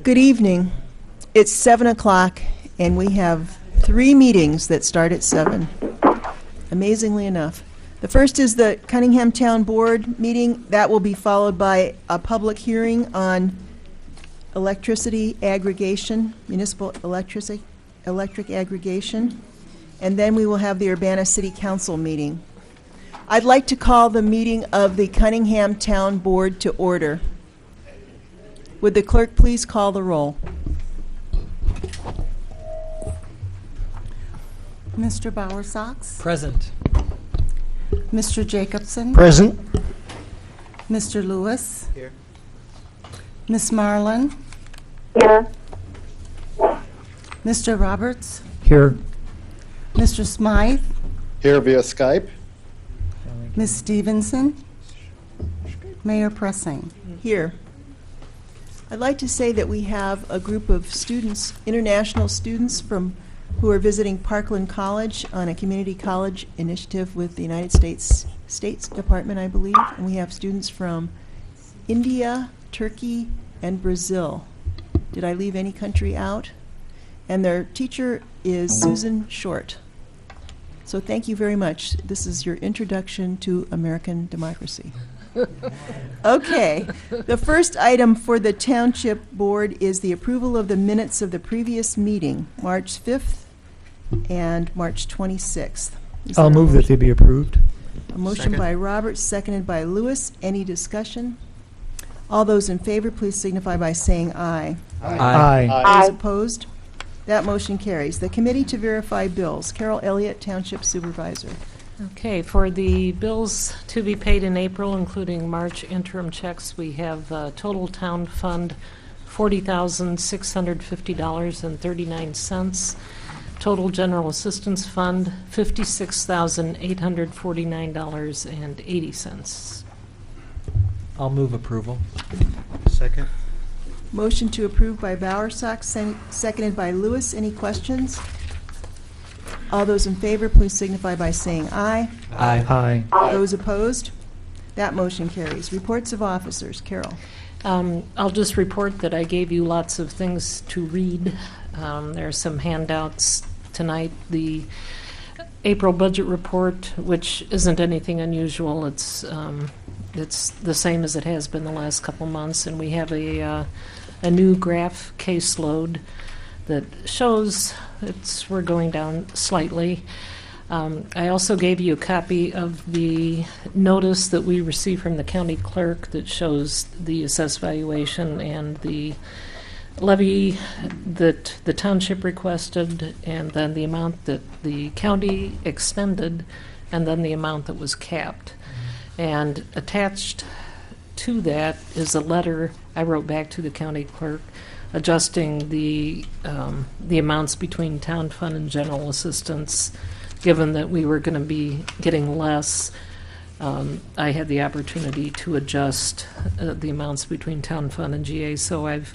Good evening. It's 7 o'clock, and we have 3 meetings that start at 7, amazingly enough. The first is the Cunningham Town Board meeting. That will be followed by a public hearing on electricity aggregation, municipal electric aggregation, and then we will have the Urbana City Council meeting. I'd like to call the meeting of the Cunningham Town Board to order. Would the clerk please call the roll? Mr. Bowersox? Present. Mr. Jacobson? Present. Mr. Lewis? Here. Miss Marlin? Here. Mr. Roberts? Here. Mr. Smythe? Here via Skype. Miss Stevenson? Mayor Pressing? Here. I'd like to say that we have a group of students, international students who are visiting Parkland College on a community college initiative with the United States Department, I believe. And we have students from India, Turkey, and Brazil. Did I leave any country out? And their teacher is Susan Short. So thank you very much. This is your introduction to American democracy. Okay. The first item for the Township Board is the approval of the minutes of the previous meeting, March 5th and March 26th. I'll move that they be approved. A motion Second. by Roberts, seconded by Lewis. Any discussion? All those in favor, please signify by saying aye. Aye. Those opposed? That motion carries. The Committee to Verify Bills. Carol Elliott, Township Supervisor. Okay, for the bills to be paid in April, including March interim checks, we have total town fund $40,650.39. Total general assistance fund $56,849.80. I'll move approval. Second. Motion to approve by Bowersox, seconded by Lewis. Any questions? All those in favor, please signify by saying aye. Aye. Those opposed? That motion carries. Reports of officers. Carol. I'll just report that I gave you lots of things to read. There are some handouts tonight. The April budget report, which isn't anything unusual. It's the same as it has been the last couple months, and we have a new graph caseload that shows we're going down slightly. I also gave you a copy of the notice that we received from the county clerk that shows the assessed valuation and the levy that the township requested, and then the amount that the county extended, and then the amount that was capped. And attached to that is a letter I wrote back to the county clerk adjusting the amounts between town fund and general assistance. Given that we were going to be getting less, I had the opportunity to adjust the amounts between town fund and GA, so I've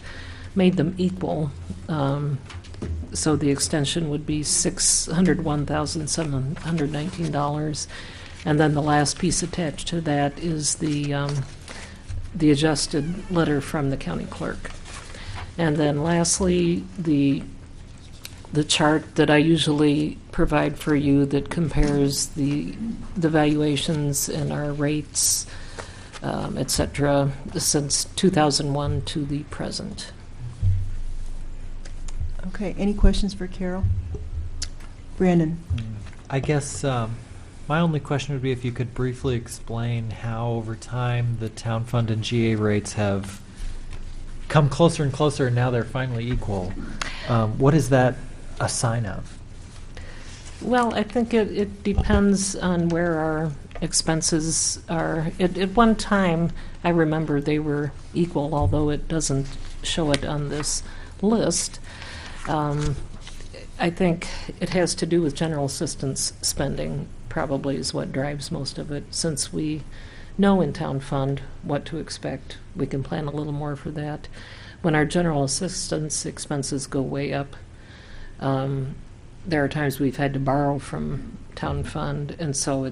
made them equal. So the extension would be $601,719. And then the last piece attached to that is the adjusted letter from the county clerk. And then lastly, the chart that I usually provide for you that compares the valuations and our rates, et cetera, since 2001 to the present. Okay. Any questions for Carol? Brandon. I guess my only question would be if you could briefly explain how over time the town fund and GA rates have come closer and closer, and now they're finally equal. What is that a sign of? Well, I think it depends on where our expenses are. At one time, I remember they were equal, although it doesn't show it on this list. I think it has to do with general assistance spending, probably is what drives most of it. Since we know in town fund what to expect, we can plan a little more for that. When our general assistance expenses go way up, there are times we've had to borrow from town fund, and so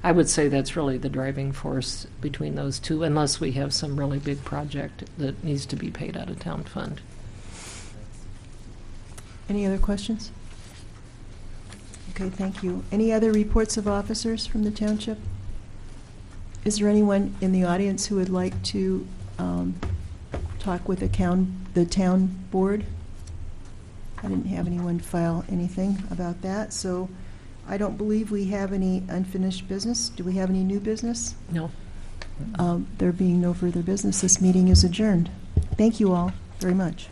I would say that's really the driving force between those two, unless we have some really big project that needs to be paid out of town fund. Any other questions? Okay, thank you. Any other reports of officers from the township? Is there anyone in the audience who would like to talk with the town board? I didn't have anyone file anything about that, so I don't believe we have any unfinished business. Do we have any new business? No. There being no further business, this meeting is adjourned. Thank you all very much.